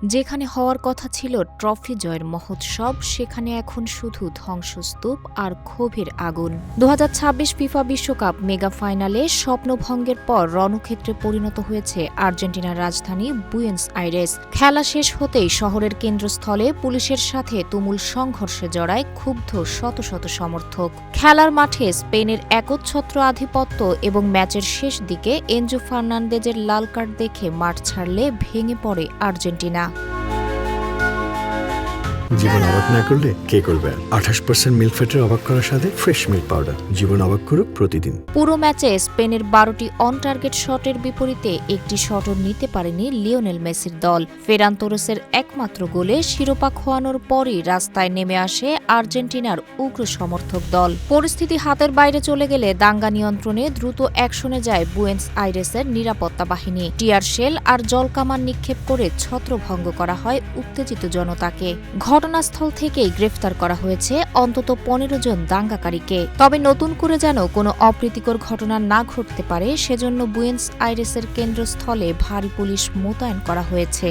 যেখানে হওয়ার কথা ছিল ট্রফি জয়ের মহোৎসব, সেখানে এখন শুধু ধ্বংসস্তূপ আর ক্ষোভের আগুন। 2026 ফিফা বিশ্বকাপ মেগা ফাইনালে স্বপ্নভঙ্গের পর রণক্ষেত্রে পরিণত হয়েছে আর্জেন্টিনার রাজধানী বুয়েন্স আইরেস। খেলা শেষ হতেই শহরের কেন্দ্রস্থলে পুলিশের সাথে তুমুল সংঘর্ষে জড়ায় ক্ষুব্ধ শত শত সমর্থক। খেলার মাঠে স্পেনের একচ্ছত্র আধিপত্য এবং ম্যাচের শেষ দিকে এনজো ফার্নান্দেজের লাল কার্ড দেখে মাঠ ছাড়লে ভেঙে পড়ে আর্জেন্টিনা। জীবন অবাক না করলে কে করবে? 28% মিল্ক ফ্যাটের অবাক করার সাথে ফ্রেশ মিল্ক পাউডার। জীবন অবাক করুক প্রতিদিন। পুরো ম্যাচে স্পেনের 12টি অন টার্গেট শটের বিপরীতে একটি শটও নিতে পারেনি লিওনেল মেসির দল। ফেরান তোরেসের একমাত্র গোলে শিরোপা খোয়ানোর পরই রাস্তায় নেমে আসে আর্জেন্টিনার উগ্র সমর্থক দল। পরিস্থিতি হাতের বাইরে চলে গেলে দাঙ্গা নিয়ন্ত্রণে দ্রুত অ্যাকশনে যায় বুয়েন্স আইরেসের নিরাপত্তা বাহিনী। টিয়ার শেল আর জলকামান নিক্ষেপ করে ছত্রভঙ্গ করা হয় উত্তেজিত জনতাকে। ঘটনাস্থল থেকেই গ্রেফতার করা হয়েছে অন্তত 15 জন দাঙ্গাকারীকে। তবে নতুন করে যেন কোনো অপ্রীতিকর ঘটনা না ঘটতে পারে, সেজন্য বুয়েন্স আইরেসের কেন্দ্রস্থলে ভারী পুলিশ মোতায়েন করা হয়েছে।